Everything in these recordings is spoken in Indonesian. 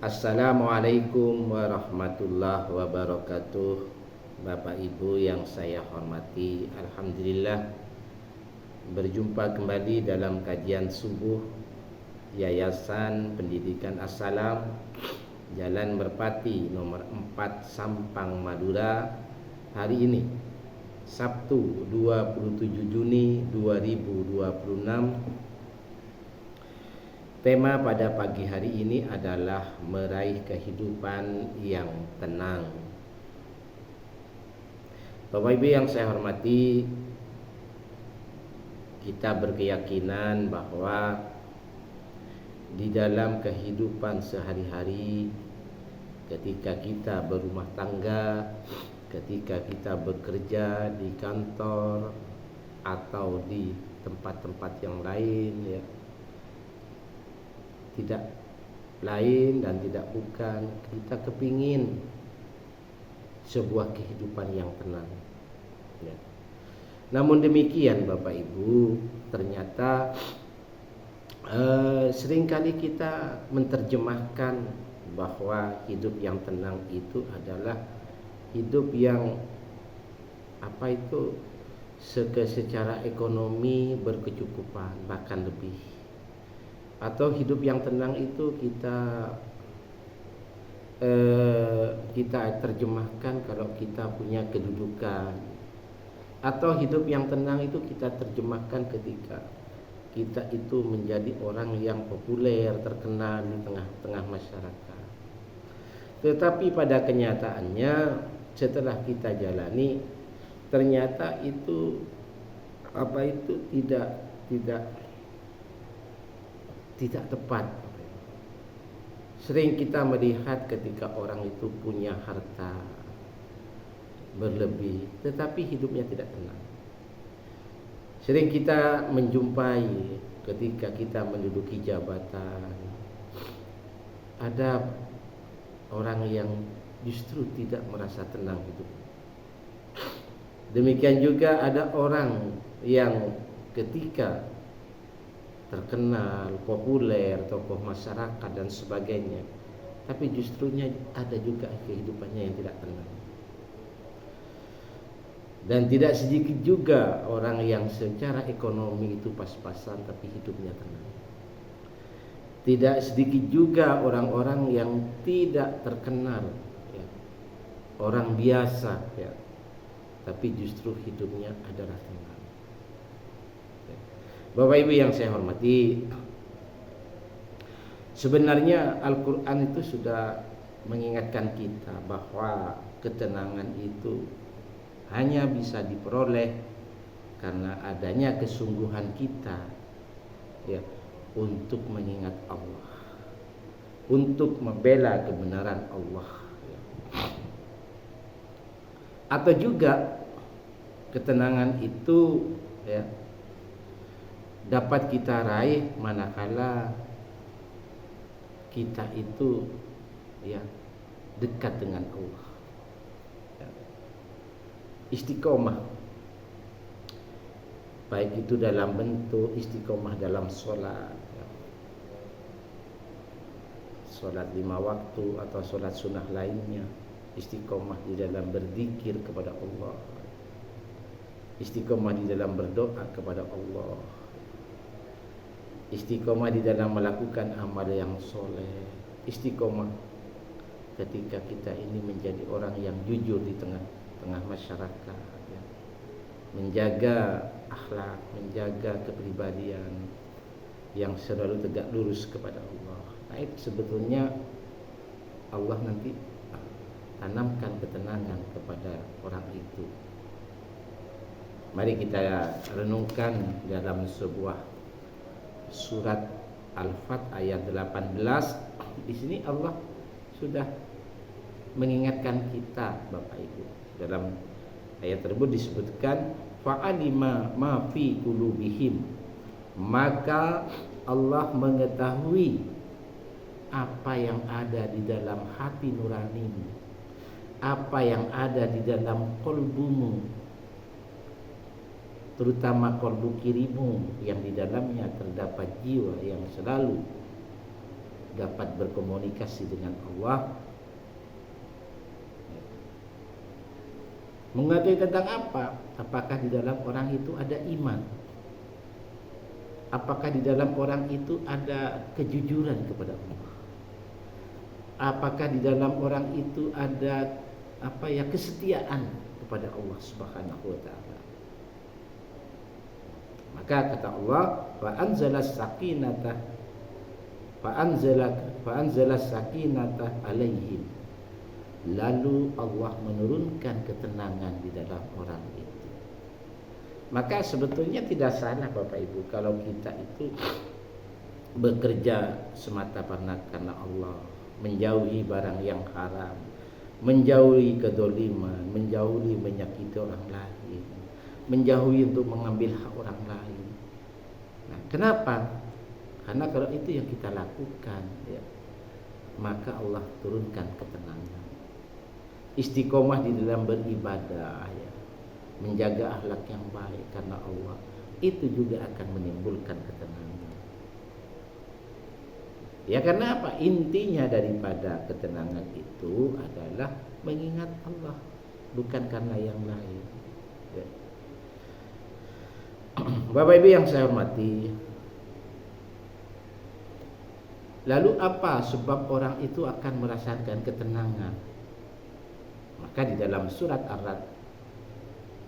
Assalamualaikum warahmatullahi wabarakatuh. Bapak Ibu yang saya hormati, alhamdulillah berjumpa kembali dalam kajian subuh Yayasan Pendidikan As-Salam, Jalan Merpati nomor 4 Sampang, Madura. Hari ini Sabtu 27 Juni 2026. Tema pada pagi hari ini adalah meraih kehidupan yang tenang. Bapak Ibu yang saya hormati, kita berkeyakinan bahwa di dalam kehidupan sehari-hari, ketika kita berumah tangga, ketika kita bekerja di kantor atau di tempat-tempat yang lain, ya, tidak lain dan tidak bukan, kita kepingin sebuah kehidupan yang tenang, ya. Namun demikian Bapak Ibu, ternyata seringkali kita menerjemahkan bahwa hidup yang tenang itu adalah hidup yang secara ekonomi berkecukupan, bahkan lebih. Atau hidup yang tenang itu kita terjemahkan kalau kita punya kedudukan. Atau hidup yang tenang itu kita terjemahkan ketika kita itu menjadi orang yang populer, terkenal di tengah-tengah masyarakat. Tetapi pada kenyataannya setelah kita jalani, ternyata itu tidak tepat. Sering kita melihat ketika orang itu punya harta berlebih, tetapi hidupnya tidak tenang. Sering kita menjumpai ketika kita menduduki jabatan, ada orang yang justru tidak merasa tenang hidup. Demikian juga ada orang yang ketika terkenal, populer, tokoh masyarakat dan sebagainya, tapi justrunya ada juga kehidupannya yang tidak tenang. Dan tidak sedikit juga orang yang secara ekonomi itu pas-pasan tapi hidupnya tenang. Tidak sedikit juga orang-orang yang tidak terkenal, ya, orang biasa, ya, tapi justru hidupnya adalah tenang. Bapak Ibu yang saya hormati, sebenarnya Al-Quran itu sudah mengingatkan kita bahwa ketenangan itu hanya bisa diperoleh karena adanya kesungguhan kita, ya, untuk mengingat Allah, untuk membela kebenaran Allah, ya. Atau juga ketenangan itu, ya, dapat kita raih manakala kita itu, ya, dekat dengan Allah, ya. Istiqomah, baik itu dalam bentuk istiqomah dalam sholat, ya, sholat 5 waktu atau sholat sunnah lainnya, istiqomah di dalam berzikir kepada Allah, istiqomah di dalam berdoa kepada Allah, istiqomah di dalam melakukan amal yang soleh, istiqomah ketika kita ini menjadi orang yang jujur di tengah masyarakat, ya, menjaga akhlak, menjaga kepribadian yang selalu tegak lurus kepada Allah. Nah, itu sebetulnya Allah nanti tanamkan ketenangan kepada orang itu. Mari kita renungkan dalam sebuah surat Al-Fat ayat 18. Di sini Allah sudah mengingatkan kita, Bapak Ibu. Dalam ayat tersebut disebutkan fa'alima ma fi qulubihim, maka Allah mengetahui apa yang ada di dalam hati nuranimu, apa yang ada di dalam kolbumu, terutama kolbu kirimu yang di dalamnya terdapat jiwa yang selalu dapat berkomunikasi dengan Allah. Mengetahui tentang apa? Apakah di dalam orang itu ada iman? Apakah di dalam orang itu ada kejujuran kepada Allah? Apakah di dalam orang itu ada kesetiaan kepada Allah Subhanahu wa taala? Maka kata Allah, fa anzala sakinata alaihim. Lalu Allah menurunkan ketenangan di dalam orang itu. Maka sebetulnya tidak salah Bapak Ibu kalau kita itu bekerja semata-mata karena Allah, menjauhi barang yang haram, menjauhi kedoliman, menjauhi menyakiti orang lain, menjauhi untuk mengambil hak orang lain. Nah, kenapa? Karena kalau itu yang kita lakukan, ya, maka Allah turunkan ketenangan. Istiqomah di dalam beribadah, ya, menjaga akhlak yang baik karena Allah, itu juga akan menimbulkan ketenangan. Ya, karena apa? Intinya daripada ketenangan itu adalah mengingat Allah, bukan karena yang lain. Ya. Bapak Ibu yang saya hormati, lalu apa sebab orang itu akan merasakan ketenangan? Maka di dalam surat Ar-Ra'd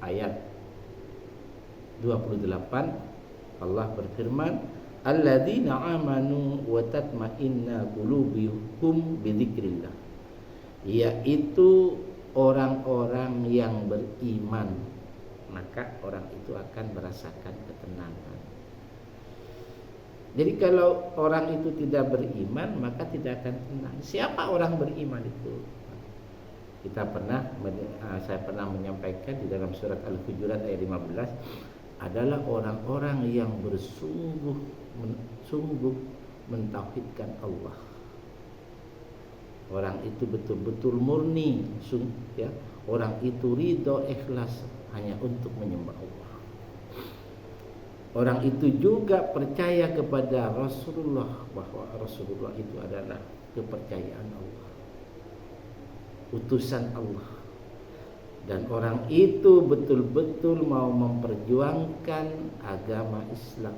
ayat 28 Allah berfirman, alladzina amanu wa tatma'inna qulubuhum bidzikrillah, yaitu orang-orang yang beriman, maka orang itu akan merasakan ketenangan. Jadi kalau orang itu tidak beriman, maka tidak akan tenang. Siapa orang beriman itu? Saya pernah menyampaikan di dalam surat Al-Hujurat ayat 15, adalah orang-orang yang bersungguh-sungguh mentauhidkan Allah. Orang itu betul-betul murni, ya. Orang itu ridho, ikhlas hanya untuk menyembah Allah. Orang itu juga percaya kepada Rasulullah, bahwa Rasulullah itu adalah kepercayaan Allah, utusan Allah. Dan orang itu betul-betul mau memperjuangkan agama Islam,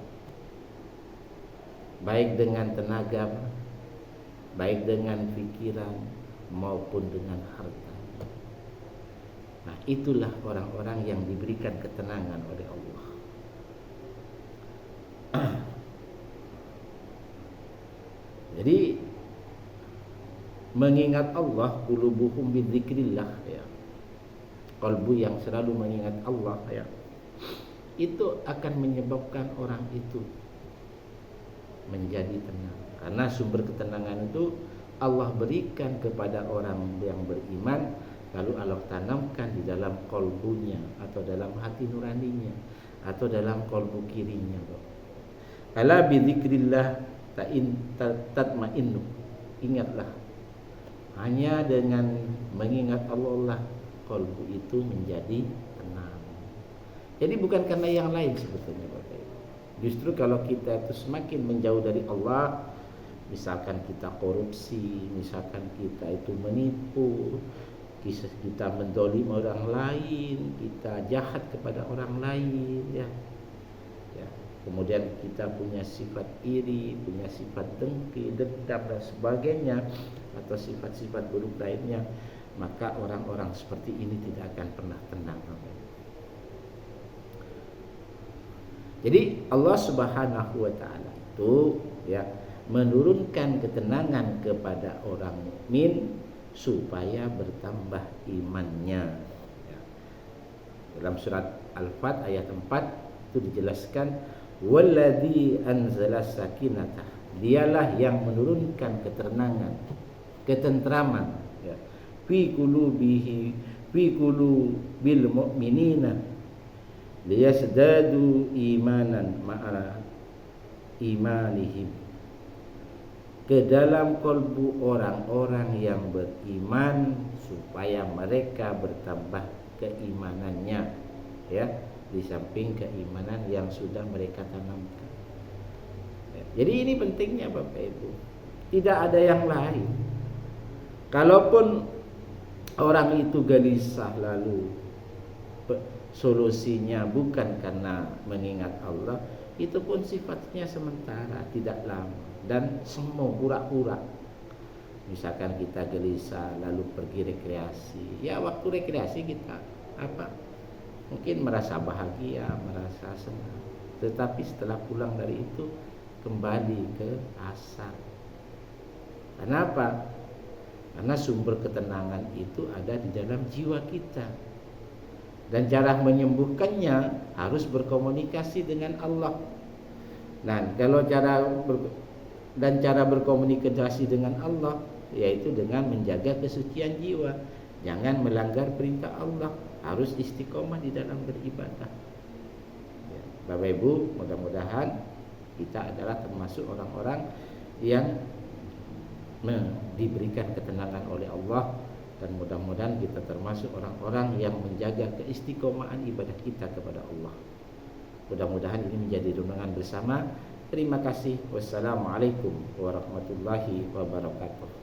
baik dengan tenaga, baik dengan pikiran, maupun dengan harta. Nah, itulah orang-orang yang diberikan ketenangan oleh Allah. Jadi mengingat Allah, qulubuhum bidzikrillah, ya. Kalbu yang selalu mengingat Allah, ya, itu akan menyebabkan orang itu menjadi tenang. Karena sumber ketenangan itu Allah berikan kepada orang yang beriman, lalu Allah tanamkan di dalam kalbunya, atau dalam hati nuraninya, atau dalam kalbu kirinya. Ala bidzikrillah tatma'innu. Ingatlah, hanya dengan mengingat Allah, kalbu itu menjadi tenang. Jadi bukan karena yang lain sebetulnya, Bapak Ibu. Justru kalau kita itu semakin menjauh dari Allah, misalkan kita korupsi, misalkan kita itu menipu, kita mendolim orang lain, kita jahat kepada orang lain, ya. Kemudian kita punya sifat iri, punya sifat dengki, dendam dan sebagainya, atau sifat-sifat buruk lainnya, maka orang-orang seperti ini tidak akan pernah tenang. Jadi Allah Subhanahu wa taala itu, ya, menurunkan ketenangan kepada orang mukmin supaya bertambah imannya. Ya. Dalam surat Al-Fat ayat 4 itu dijelaskan, walladzi anzala sakinata, dialah yang menurunkan ketenangan, ketentraman, ya, fi qulubil mu'minina liyasdadu imanan ma'a imanihim, ke dalam kalbu orang-orang yang beriman supaya mereka bertambah keimanannya, ya, di samping keimanan yang sudah mereka tanamkan. Jadi ini pentingnya Bapak Ibu. Tidak ada yang lain. Kalaupun orang itu gelisah lalu solusinya bukan karena mengingat Allah, itu pun sifatnya sementara, tidak lama dan semu pura-pura. Misalkan kita gelisah lalu pergi rekreasi, ya waktu rekreasi kita mungkin merasa bahagia, merasa senang, tetapi setelah pulang dari itu kembali ke asal. Kenapa? Karena sumber ketenangan itu ada di dalam jiwa kita. Dan cara menyembuhkannya harus berkomunikasi dengan Allah. Nah, kalau cara berkomunikasi dengan Allah yaitu dengan menjaga kesucian jiwa. Jangan melanggar perintah Allah, harus istiqomah di dalam beribadah. Ya, Bapak Ibu, mudah-mudahan kita adalah termasuk orang-orang yang diberikan ketenangan oleh Allah, dan mudah-mudahan kita termasuk orang-orang yang menjaga keistiqomahan ibadah kita kepada Allah. Mudah-mudahan ini menjadi renungan bersama. Terima kasih. Wassalamualaikum warahmatullahi wabarakatuh.